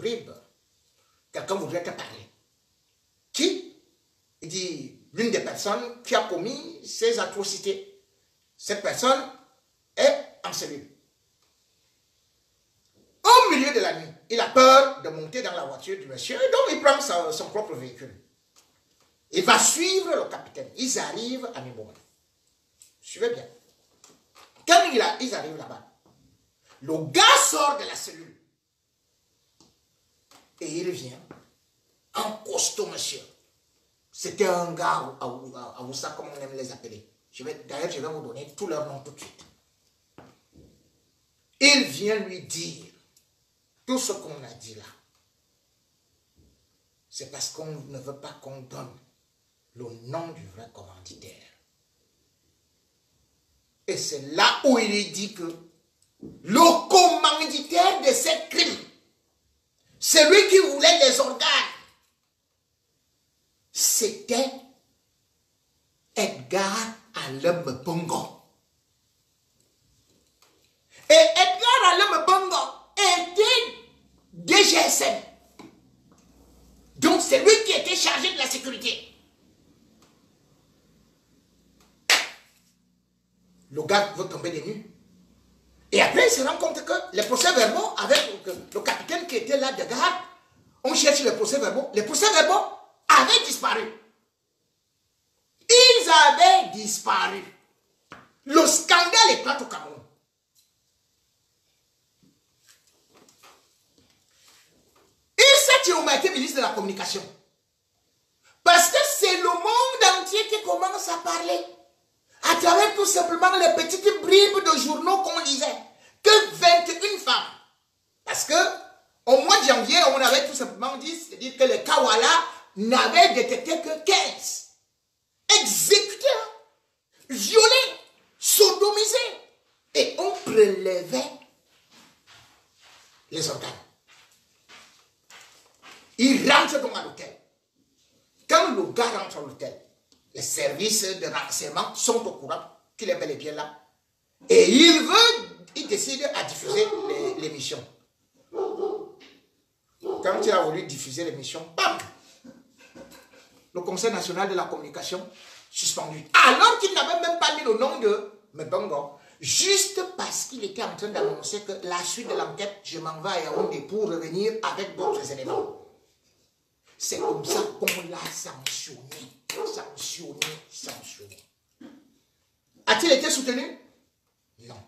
bribes. Quelqu'un voudrait te parler. Qui? Il dit, l'une des personnes qui a commis ces atrocités. Cette personne est en cellule. Au milieu de la nuit, il a peur de monter dans la voiture du monsieur, donc il prend son propre véhicule. Il va suivre le capitaine. Ils arrivent à Mimbouma. Suivez bien. Quand ils arrivent là-bas, le gars sort de la cellule. Et il vient en costaud, monsieur. C'était un gars à Oussa, comme on aime les appeler. D'ailleurs, je vais vous donner tous leurs noms tout de suite. Il vient lui dire tout ce qu'on a dit là. C'est parce qu'on ne veut pas qu'on donne le nom du vrai commanditaire. Et c'est là où il est dit que le commanditaire de ces crimes, celui qui voulait les organes, c'était Edgar Alem Bongo. Et Edgar Alem Bongo était DGSN. Donc c'est lui qui était chargé de la sécurité. Le gars veut tomber des nues. Et après, il se rend compte que les procès-verbaux, avec le capitaine qui était là de garde, on cherche les procès-verbaux. Les procès-verbaux avaient disparu. Ils avaient disparu. Le scandale éclate au Cameroun. Il sait qu'il a été ministre de la Communication. Parce que c'est le monde entier qui commence à parler. À travers tout simplement les petites bribes de journaux qu'on lisait. Que 21 femmes. Parce que au mois de janvier, on avait tout simplement dit, c'est-à-dire que les Kawala n'avaient détecté que 15. Exécutés, violés, sodomisés. Et on prélevait les organes. Ils rentrent donc à l'hôtel. Quand le gars rentre à l'hôtel, les services de renseignement sont au courant qu'il est bel et bien là. Et il décide à diffuser l'émission. Quand il a voulu diffuser l'émission, bam! Le Conseil national de la communication suspendu. Alors qu'il n'avait même pas mis le nom de Mbongo. Juste parce qu'il était en train d'annoncer que la suite de l'enquête, je m'en vais à Yaoundé pour revenir avec d'autres éléments. C'est comme ça qu'on l'a sanctionné. Sanctionné. A-t-il été soutenu? Non.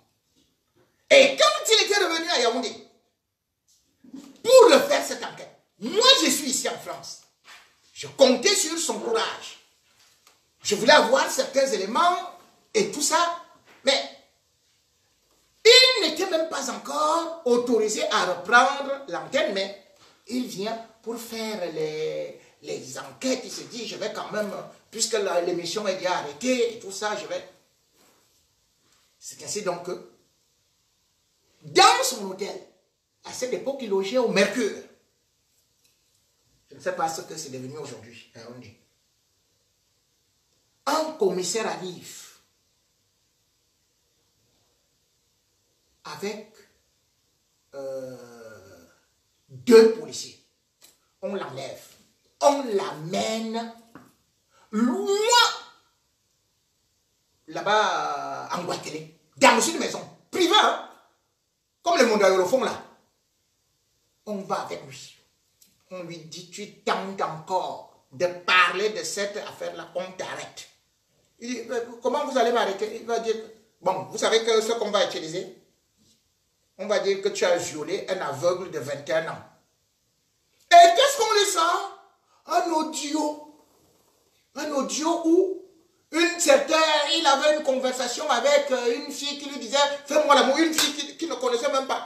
Et quand il était revenu à Yaoundé, pour refaire cette enquête, moi je suis ici en France, je comptais sur son courage. Je voulais avoir certains éléments et tout ça, mais il n'était même pas encore autorisé à reprendre l'antenne, mais il vient pour faire les enquêtes. Il se dit, je vais quand même, puisque l'émission est déjà arrêtée et tout ça, je vais... C'est ainsi donc que, dans son hôtel, à cette époque, il logeait au Mercure. Je ne sais pas ce que c'est devenu aujourd'hui. Un commissaire arrive avec 2 policiers. On l'enlève. On l'amène loin, là-bas en Guadeloupe, dans une maison privée, hein? Comme les mondiaux le font là. On va avec lui. On lui dit, tu tentes encore de parler de cette affaire-là, on t'arrête. Il dit, comment vous allez m'arrêter? Il va dire, bon, vous savez que ce qu'on va utiliser, on va dire que tu as violé un aveugle de 21 ans. Et qu'est-ce qu'on lui sort? Un audio. Un audio où il avait une conversation avec une fille qui lui disait, fais-moi l'amour, une fille qui ne connaissait même pas.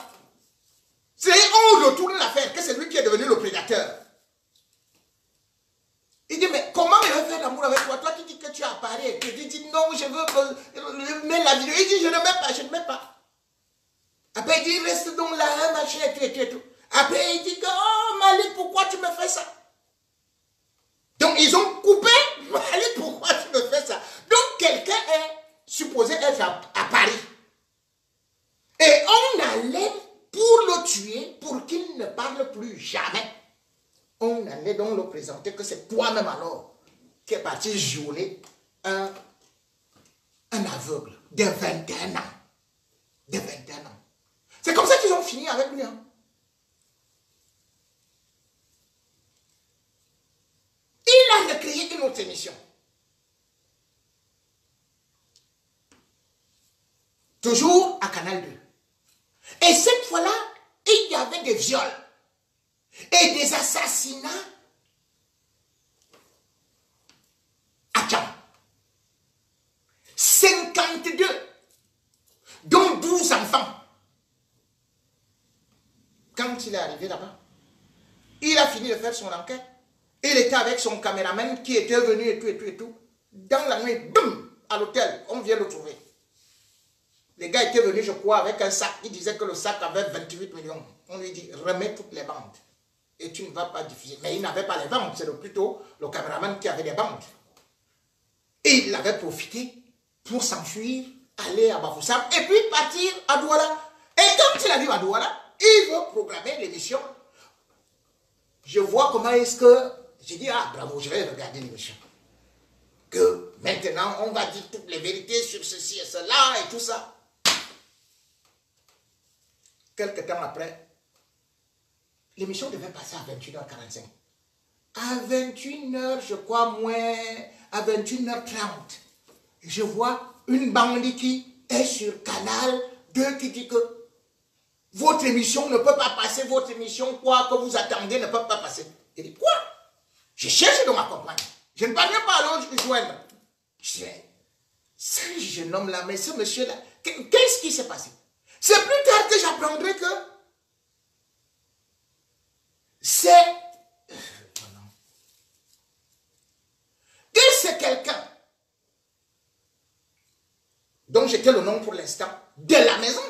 C'est on retourne l'affaire, que c'est lui qui est devenu le prédateur. Il dit, mais comment il va faire l'amour avec toi? Toi qui dis que tu as parlé. Il dit, non, je veux mettre la vidéo. Il dit, je ne mets pas. Après, il dit, reste donc là, machin, et tout. Après, il dit, oh, Malik, pourquoi tu me fais ça? Donc, ils ont coupé. Malik, pourquoi tu me fais ça? Donc, quelqu'un est supposé être à Paris. Et on allait pour le tuer, pour qu'il ne parle plus jamais on allait donc le présenter que c'est toi-même alors qui est parti jouer un aveugle de 21 ans. De 21 ans. C'est comme ça qu'ils ont fini avec lui. Hein. Il a recréé une autre émission. Toujours à Canal 2. Et cette fois-là, il y avait des viols et des assassinats à Tcham. 52, dont 12 enfants. Quand il est arrivé là-bas, il a fini de faire son enquête. Il était avec son caméraman qui était venu et tout, et tout, et tout. Dans la nuit, boum, à l'hôtel, on vient le trouver. Les gars étaient venus, je crois, avec un sac. Il disait que le sac avait 28 millions. On lui dit, remets toutes les bandes. Et tu ne vas pas diffuser. Mais il n'avait pas les bandes. C'est plutôt le caméraman qui avait les bandes. Et il avait profité pour s'enfuir, aller à Bafoussam, et puis partir à Douala. Et quand il arrive à Douala, il veut programmer l'émission. Je vois comment est-ce que... J'ai dit, ah bravo, je vais regarder l'émission. Que maintenant, on va dire toutes les vérités sur ceci et cela et tout ça. Quelque temps après, l'émission devait passer à 21h45. À 21h, je crois, moins, à 21h30, je vois une bandit qui est sur Canal 2 qui dit que votre émission ne peut pas passer, votre émission, quoi que vous attendez, ne peut pas passer. Je dis, quoi? Je cherche dans ma compagne. Je ne parviens pas à le joindre. Je dis, ce jeune homme-là, mais ce monsieur-là, qu'est-ce qui s'est passé? C'est plus tard que j'apprendrai que c'est... que c'est quelqu'un dont j'étais le nom pour l'instant, de la maison,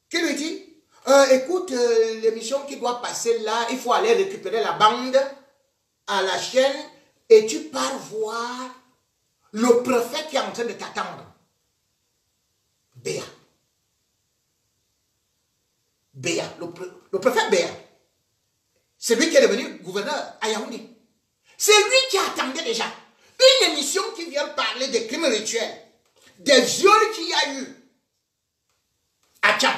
qui lui dit, écoute, l'émission qui doit passer là, il faut aller récupérer la bande à la chaîne et tu pars voir le préfet qui est en train de t'attendre. Béa. Béa, le préfet Béa. C'est lui qui est devenu gouverneur à Yaoundé. C'est lui qui attendait déjà une émission qui vient parler des crimes rituels, des viols qu'il y a eu à Tcham.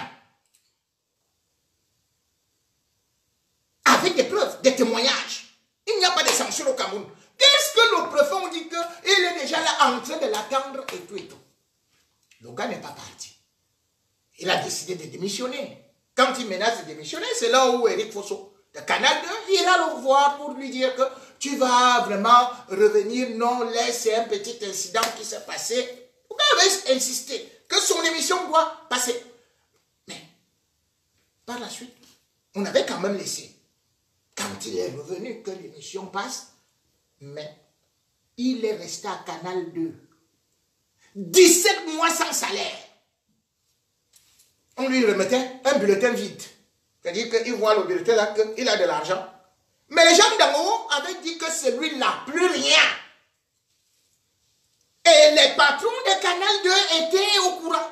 Avec des preuves, des témoignages. Il n'y a pas de censure au Cameroun. Qu'est-ce que le préfet on dit qu'il est déjà là en train de l'attendre et tout et tout. Le gars n'est pas parti. Il a décidé de démissionner. Quand il menace de démissionner, c'est là où Eric Fosso, de Canal 2, ira le voir pour lui dire que tu vas vraiment revenir. Non, laisse, c'est un petit incident qui s'est passé. Le gars avait insisté que son émission doit passer. Mais, par la suite, on avait quand même laissé. Quand il est revenu, que l'émission passe, mais il est resté à Canal 2. 17 mois sans salaire. On lui remettait un bulletin vide. C'est-à-dire qu'il voit le bulletin là, qu'il a de l'argent. Mais les gens d'en haut avaient dit que celui n'a plus rien. Et les patrons de Canal 2 étaient au courant.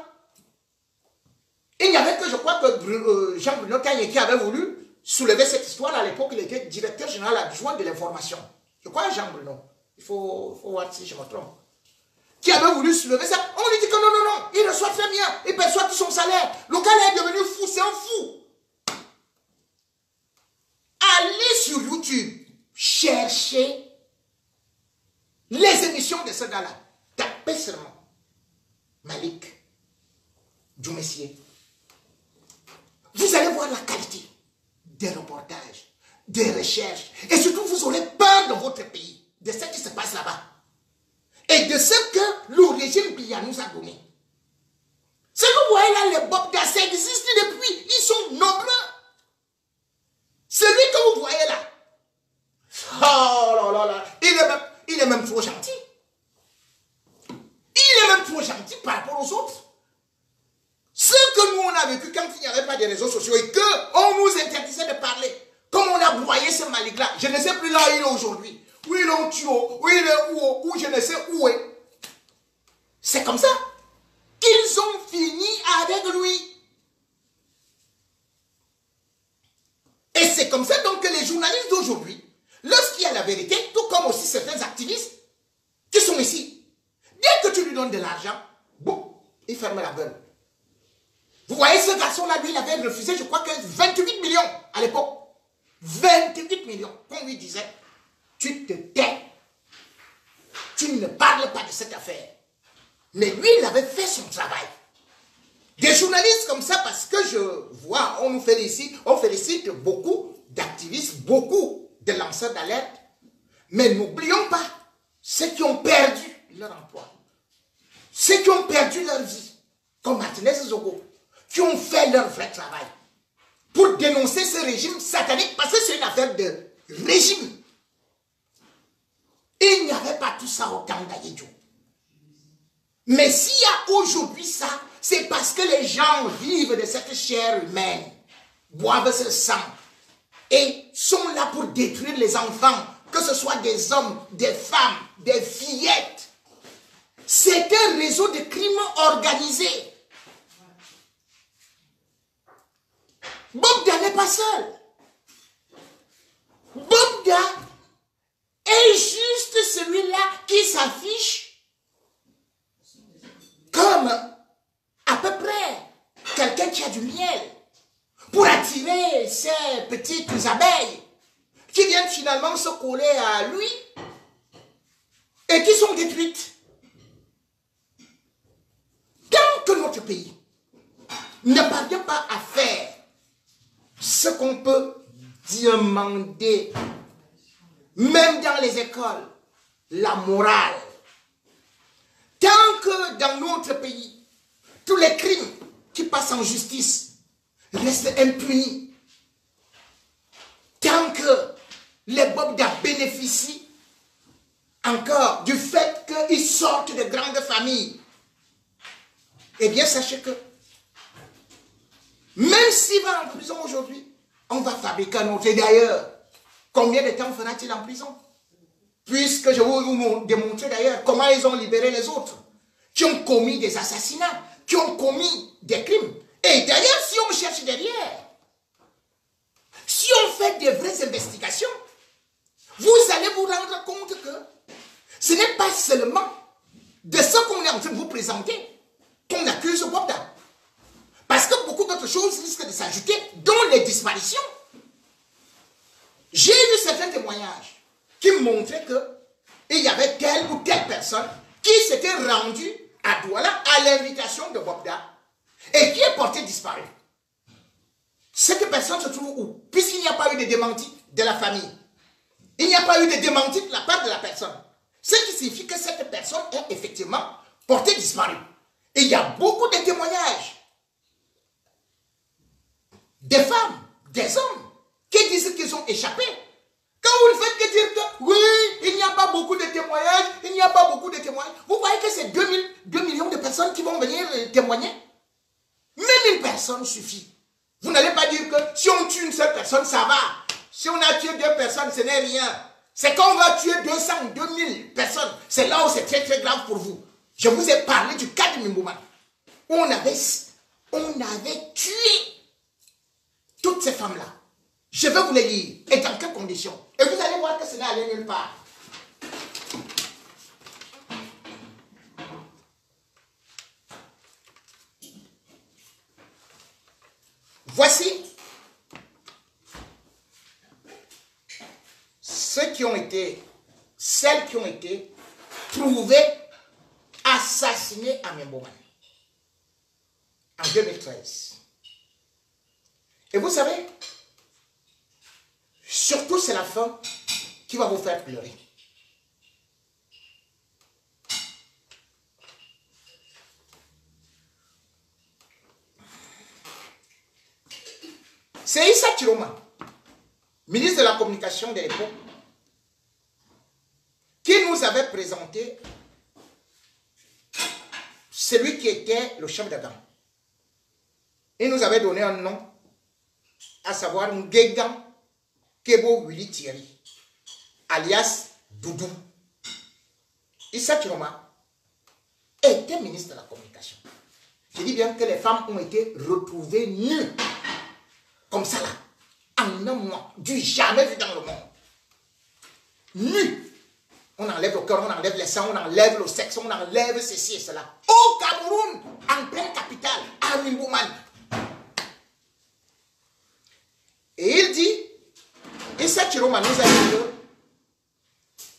Il n'y avait que, je crois que Jean-Bruno Kanye qui avait voulu soulever cette histoire. À l'époque, il était directeur général adjoint de l'information. Je crois Jean-Bruno. Il faut voir si je me trompe. Qui avait voulu soulever ça. On lui dit que non, non, non, il reçoit très bien, il perçoit tout son salaire. Le gars est devenu fou, c'est un fou. Allez sur YouTube, cherchez les émissions de ce gars-là. Tapez seulement Malik Djoumessier. Vous allez voir la qualité des reportages, des recherches. Et surtout, vous aurez peur dans votre pays de ce qui se passe là-bas. Et de ce que le régime Biya nous a donné. Ce que vous voyez là, les Bobdas, ça existe depuis. Ils sont nombreux. Celui que vous voyez là. Oh là là là. Il est même trop gentil. Il est même trop gentil par rapport aux autres. Ce que nous on a vécu quand il n'y avait pas de réseaux sociaux et qu'on nous interdisait de parler. Comme on a broyé ce Malik là. Je ne sais plus là où il est aujourd'hui. Où ils l'ont tué, où il est où je ne sais où est. C'est comme ça. Ils ont fini avec lui. Et c'est comme ça donc que les journalistes d'aujourd'hui, lorsqu'il y a la vérité, tout comme aussi certains activistes qui sont ici, dès que tu lui donnes de l'argent, bon, il ferme la gueule. Vous voyez ce garçon-là, lui, il avait refusé, je crois que 28 millions à l'époque. 28 millions. Qu'on lui disait, tu te tais, tu ne parles pas de cette affaire. Mais lui, il avait fait son travail. Des journalistes comme ça, parce que je vois, on nous félicite beaucoup d'activistes, beaucoup de lanceurs d'alerte. Mais n'oublions pas ceux qui ont perdu leur emploi, ceux qui ont perdu leur vie, comme Martinez Zogo, qui ont fait leur vrai travail pour dénoncer ce régime satanique, parce que c'est une affaire de régime. Il n'y avait pas tout ça au temps d'Aïdjo. Mais s'il y a aujourd'hui ça, c'est parce que les gens vivent de cette chair humaine, boivent ce sang et sont là pour détruire les enfants, que ce soit des hommes, des femmes, des fillettes. C'est un réseau de crimes organisés. Bobda n'est pas seul. Bobda est juste celui-là qui s'affiche comme à peu près quelqu'un qui a du miel pour attirer ces petites abeilles qui viennent finalement se coller à lui et qui sont détruites. Tant que notre pays ne parvient pas à faire ce qu'on peut demander, même dans les écoles, la morale, tant que dans notre pays, tous les crimes qui passent en justice restent impunis, tant que les Bobda bénéficient encore du fait qu'ils sortent de grandes familles, eh bien sachez que même s'il va en prison aujourd'hui, on va fabriquer un autre. Et d'ailleurs, combien de temps fera-t-il en prison? Puisque je vais vous démontrer d'ailleurs comment ils ont libéré les autres, qui ont commis des assassinats, qui ont commis des crimes. Et d'ailleurs, si on cherche derrière, si on fait des vraies investigations, vous allez vous rendre compte que ce n'est pas seulement de ce qu'on est en train de vous présenter qu'on accuse Bobda. Parce que beaucoup d'autres choses risquent de s'ajouter, dont les disparitions. J'ai eu certains témoignages qui montraient qu'il y avait telle ou telle personne qui s'était rendue à Douala à l'invitation de Bobda et qui est portée disparue. Cette personne se trouve où? Puisqu'il n'y a pas eu de démenti de la famille. Il n'y a pas eu de démenti de la part de la personne. Ce qui signifie que cette personne est effectivement portée disparue. Et il y a beaucoup de témoignages des femmes, des hommes, qui disent qu'ils ont échappé. Quand vous ne faites que dire que oui, il n'y a pas beaucoup de témoignages, il n'y a pas beaucoup de témoignages, vous voyez que c'est 2 millions de personnes qui vont venir témoigner. Même une personne suffit. Vous n'allez pas dire que si on tue une seule personne, ça va. Si on a tué 2 personnes, ce n'est rien. C'est quand on va tuer 200, 2000 personnes. C'est là où c'est très très grave pour vous. Je vous ai parlé du cas de Mimbouman. On avait tué toutes ces femmes-là. Je vais vous les lire. Et dans quelles conditions? Et vous allez voir que ce n'est allé nulle part. Voici celles qui ont été trouvées assassinées à Mimbouman en 2013. Et vous savez, surtout c'est la fin qui va vous faire pleurer. C'est Issa Chiroma, ministre de la Communication de l'époque, qui nous avait présenté celui qui était le chef de gang. Il nous avait donné un nom, à savoir Nguegan Kebo Willy Thierry, alias Doudou. Issa Chiroma était ministre de la Communication. Je dis bien que les femmes ont été retrouvées nues, comme ça là, en un mois, du jamais vu dans le monde. Nu. On enlève le cœur, on enlève les sangs, on enlève le sexe, on enlève ceci et cela. Au Cameroun, en pleine capitale, à Mimbouman. Et il dit, et ça, Chiroma nous a dit que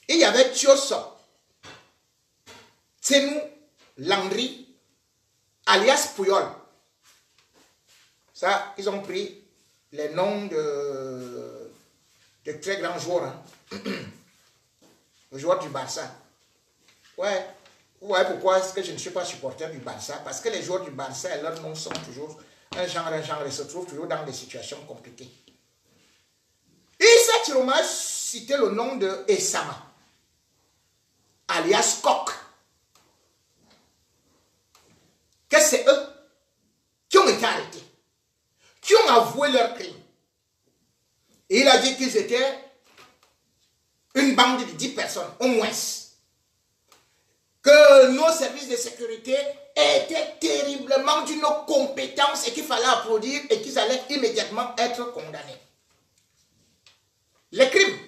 il y avait Tioso, Tsenou, Landry, alias Pouyol. Ça, ils ont pris les noms de très grands joueurs. Hein. Le joueur du Barça. Ouais. Pourquoi est-ce que je ne suis pas supporter du Barça? Parce que les joueurs du Barça, leurs noms sont toujours un genre, et se trouvent toujours dans des situations compliquées. Issa Chiroma citait le nom de Essama, alias Coq. Que c'est eux qui ont été arrêtés, qui ont avoué leur crime. Et il a dit qu'ils étaient une bande de 10 personnes, au moins. Que nos services de sécurité étaient terriblement d'une compétence et qu'il fallait applaudir et qu'ils allaient immédiatement être condamnés. Les crimes,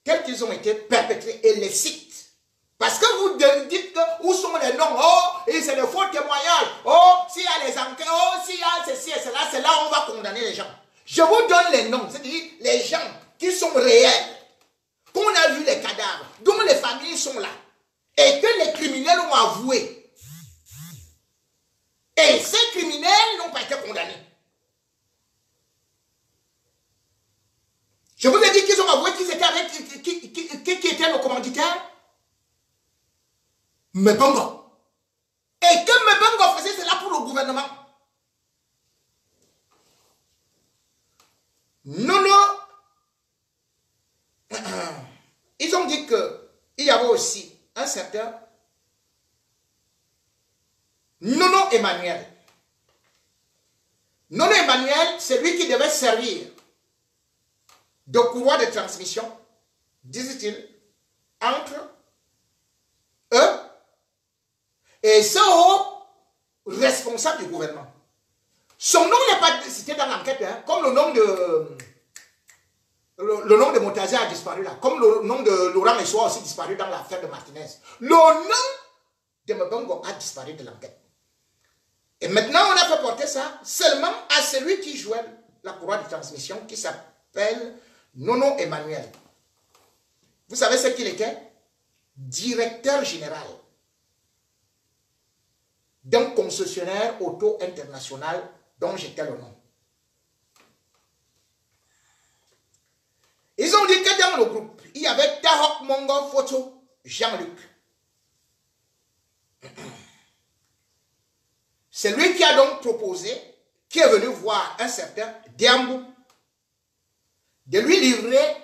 tels qu'ils ont été perpétrés, et les citent. Parce que vous dites que où sont les noms, oh, et c'est le faux témoignage, oh, s'il y a les enquêtes, oh, s'il y a ceci et cela, c'est là où on va condamner les gens. Je vous donne les noms, c'est-à-dire les gens qui sont réels, qu'on a vu les cadavres, dont les familles sont là, et que les criminels ont avoué. Et ces criminels n'ont pas été condamnés. Je vous ai dit qu'ils ont avoué qu'ils étaient avec, qui était le commanditaire? Mbongo. Et que Mbongo faisait cela pour le gouvernement. Non. Ils ont dit qu'il y avait aussi un certain Nono Emmanuel. Nono Emmanuel, c'est lui qui devait servir de courroie de transmission, disait-il, entre eux et ce haut responsable du gouvernement. Son nom n'est pas cité dans l'enquête, hein, comme le nom de... Le nom de Montazé a disparu là, comme le nom de Laurent Messoua a aussi disparu dans l'affaire de Martinez. Le nom de Mbongo a disparu de l'enquête. Et maintenant, on a fait porter ça seulement à celui qui jouait la courroie de transmission, qui s'appelle Nono Emmanuel. Vous savez ce qu'il était? Directeur général d'un concessionnaire auto international dont j'étais le nom. Ils ont dit que dans le groupe, il y avait Tahok Mongo Photo Jean-Luc. C'est lui qui a donc proposé, qui est venu voir un certain Diambou, de lui livrer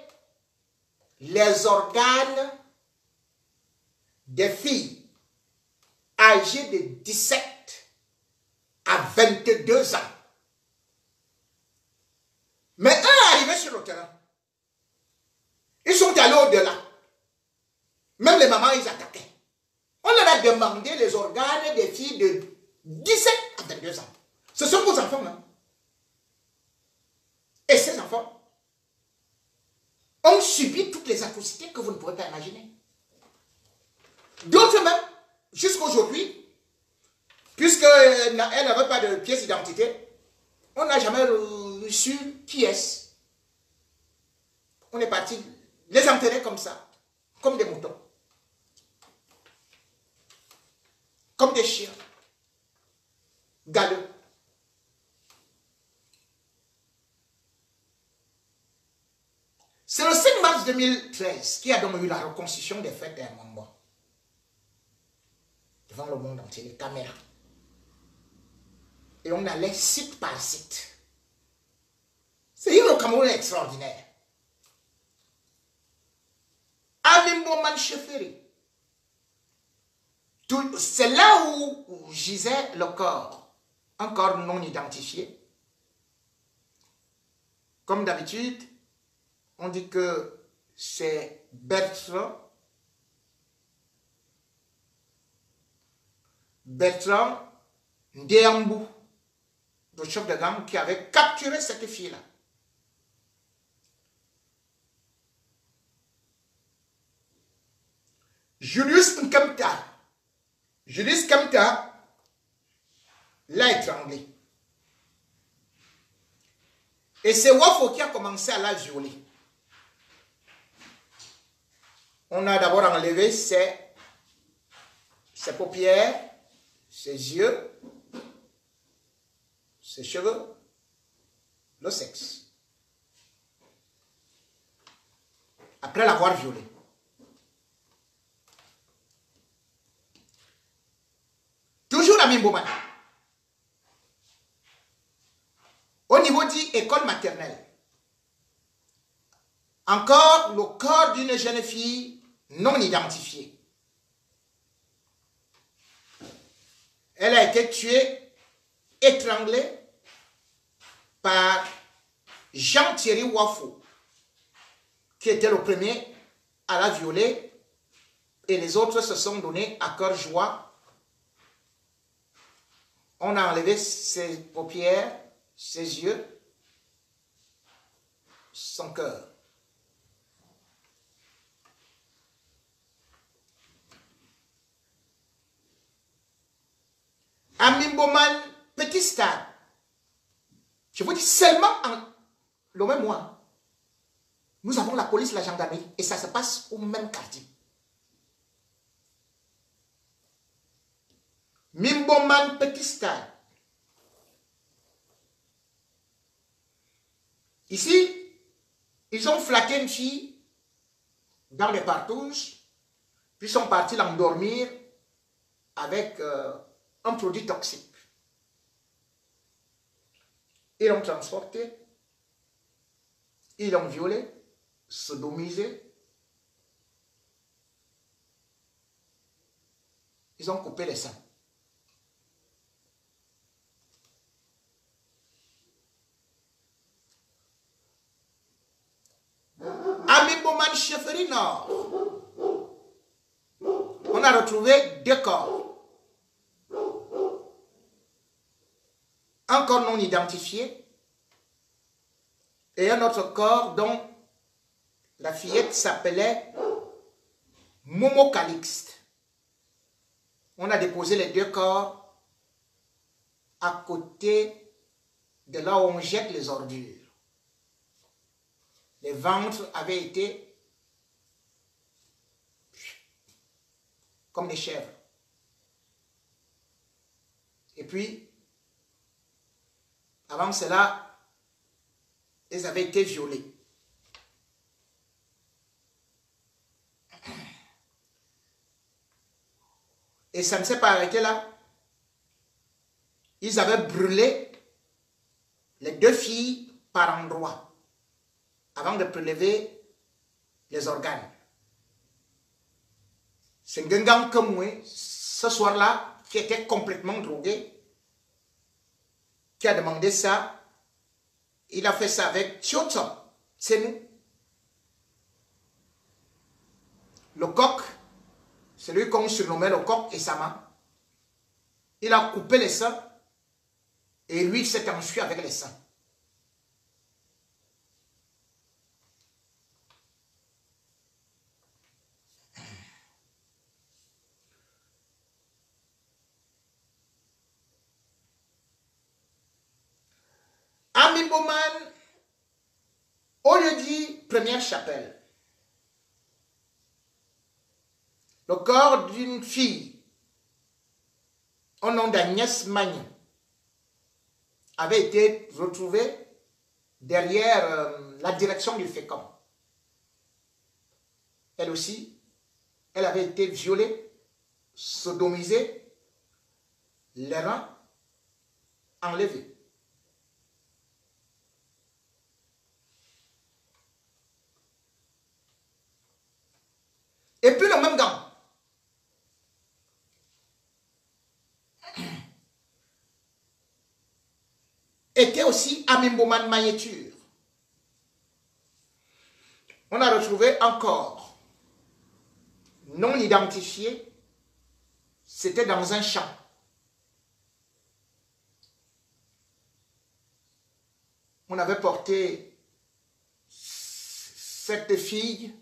les organes des filles âgées de 17 à 22 ans. Mais un arrivé sur le terrain, ils sont allés au-delà. Même les mamans, ils attaquaient. On leur a demandé les organes des filles de 17 à 22 ans. Ce sont vos enfants, non? Et ces enfants ont subi toutes les atrocités que vous ne pouvez pas imaginer. D'autres même, jusqu'à aujourd'hui, puisqu'elle n'avait pas de pièce d'identité, on n'a jamais su qui est-ce. On est parti les enterrer comme ça, comme des moutons, comme des chiens, galeux. C'est le 5 mars 2013 qui a donc eu la reconstitution des faits d'un moment. Devant le monde entier, les caméras. Et on allait site par site. C'est une Cameroun extraordinaire. Amimbo Mancheferi. C'est là où gisait le corps. Un corps non identifié. Comme d'habitude, on dit que c'est Bertrand Ndéambou, le chef de gang, qui avait capturé cette fille-là. Julius Nkemta. Julius Nkemta l'a étranglé. Et c'est Wafo qui a commencé à la violer. On a d'abord enlevé ses paupières, ses yeux, ses cheveux, le sexe. Après l'avoir violé. Toujours à Mimboman. Au niveau dit école maternelle. Encore le corps d'une jeune fille non identifiée. Elle a été tuée, étranglée par Jean-Thierry Wafo, qui était le premier à la violer, et les autres se sont donnés à cœur joie. On a enlevé ses paupières, ses yeux, son cœur. À Mimboman, petit stade, je vous dis seulement en le même mois, nous avons la police, la gendarmerie, et ça se passe au même quartier. Mimboman, petit stade. Ici, ils ont flaqué une fille dans les partouches, puis sont partis l'endormir avec un produit toxique. Ils l'ont transporté, ils l'ont violé, sodomisé. Ils ont coupé les seins. À Mimboman, chefferie Nord, on a retrouvé 2 corps. Un corps non identifié et un autre corps dont la fillette s'appelait Momo Calixte. On a déposé les 2 corps à côté de là où on jette les ordures. Les ventres avaient été comme des chèvres. Et puis, avant cela, ils avaient été violés. Et ça ne s'est pas arrêté là. Ils avaient brûlé les 2 filles par endroits avant de prélever les organes. C'est Ngengam Kemwe, ce soir-là, qui était complètement drogué, qui a demandé ça. Il a fait ça avec Tchotso, c'est nous. Le coq, c'est lui qu'on surnommait le coq et Sama. Il a coupé les seins et lui il s'est enfui avec les seins. À Mimboman, au lieu dit première chapelle, le corps d'une fille au nom d'Agnès Magne avait été retrouvé derrière la direction du FECOM. Elle aussi, elle avait été violée, sodomisée, les reins enlevés. Et puis le même gant. Était aussi à Mimboman Mailleture. On a retrouvé un corps non identifié. C'était dans un champ. On avait porté cette fille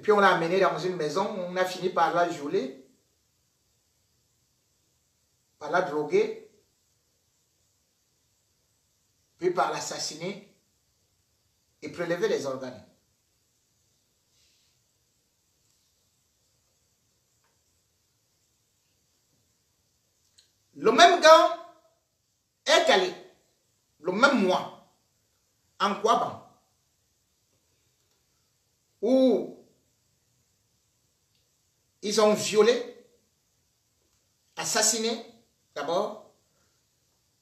puis on l'a amené dans une maison, on a fini par la violer, par la droguer, puis par l'assassiner et prélever les organes. Le même gars est allé, le même mois, en Kouaban, où ils ont violé, assassiné, d'abord,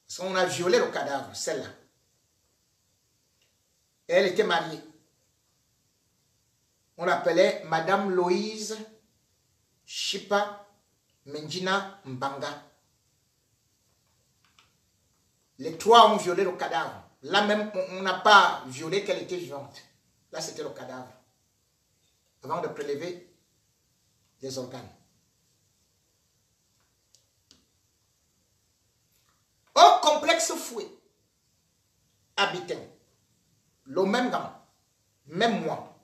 parce qu'on a violé le cadavre, celle-là. Elle était mariée. On l'appelait Madame Loïse Chipa Mendjina Mbanga. Les trois ont violé le cadavre. Là même, on n'a pas violé qu'elle était vivante. Là, c'était le cadavre. Avant de prélever des organes. Au complexe Foué, habitant, le même gars, même moi,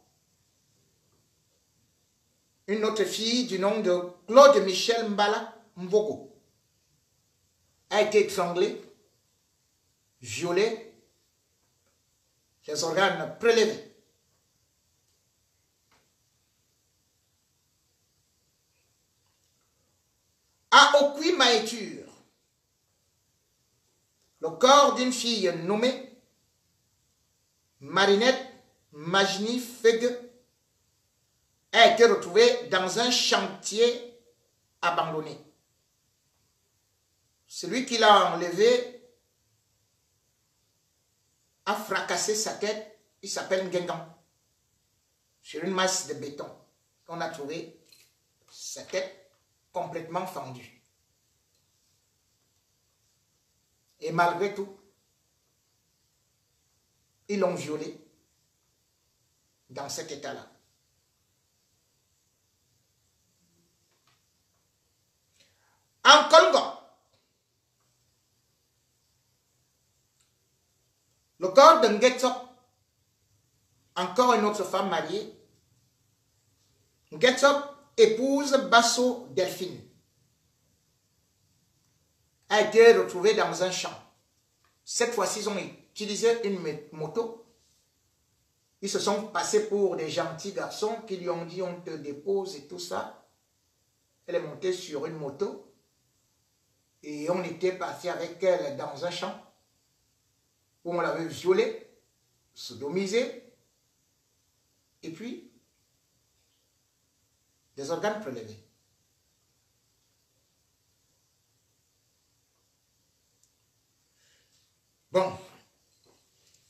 une autre fille du nom de Claude Michel Mbala Mbogo a été étranglée, violée, les organes prélevés. À Okui Maïtur, le corps d'une fille nommée Marinette Majni Fegue a été retrouvé dans un chantier abandonné. Celui qui l'a enlevé a fracassé sa tête, il s'appelle Ngengan, sur une masse de béton. On a trouvé sa tête complètement fendue. Et malgré tout, ils l'ont violé dans cet état-là. En Congo, le corps de Nguetsop, encore une autre femme mariée, Nguetsop épouse Basso Delphine, a été retrouvé dans un champ. Cette fois-ci, ils ont utilisé une moto. Ils se sont passés pour des gentils garçons qui lui ont dit on te dépose et tout ça. Elle est montée sur une moto et on était parti avec elle dans un champ où on l'avait violée, sodomisée et puis des organes prélevés. Bon,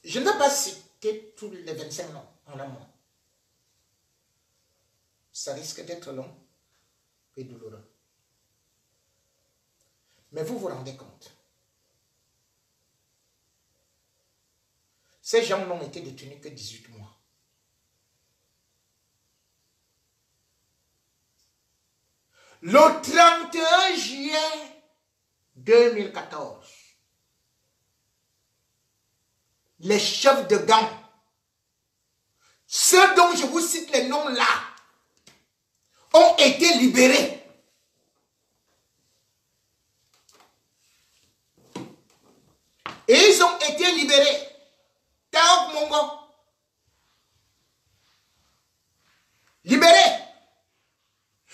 je ne vais pas citer tous les 25 noms en amont. Ça risque d'être long et douloureux. Mais vous vous rendez compte. Ces gens n'ont été détenus que 18 mois. Le 31 juillet 2014, les chefs de gang, ceux dont je vous cite les noms là, ont été libérés. Et ils ont été libérés. Taok Mongo. Libérés.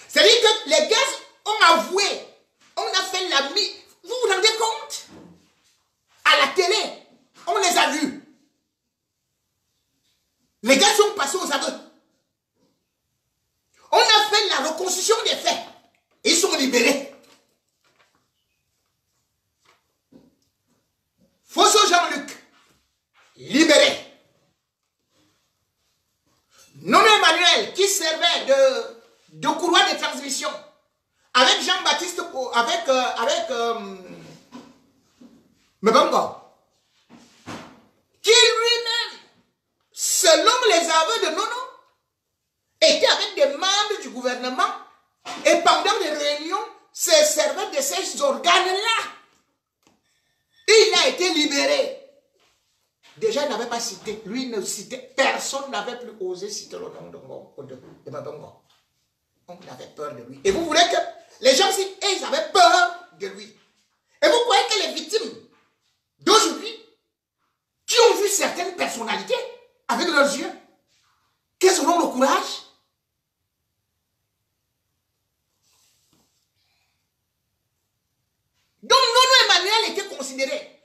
C'est-à-dire que les gars ont avoué, on a fait la mise. Vous vous rendez compte? À la télé, on les a vus. Les gars sont passés aux aveux. On a fait la reconstruction des faits. Ils sont libérés. Fosso Jean-Luc, libéré. Nommé Emmanuel, qui servait de courroie de transmission, avec Jean-Baptiste, avec Mbongo, qui lui-même, selon les aveux de Nono, était avec des membres du gouvernement et pendant les réunions, se servait de ces organes-là. Il a été libéré. Déjà, il n'avait pas pas cité, lui ne citait, personne n'avait plus osé citer le nom de Mbongo. On avait peur de lui. Et vous voulez que les gens ici, ils avaient peur de lui. Et vous croyez que les victimes d'aujourd'hui, qui ont vu certaines personnalités avec leurs yeux, qu'elles auront le courage? Donc Nono Emmanuel était considéré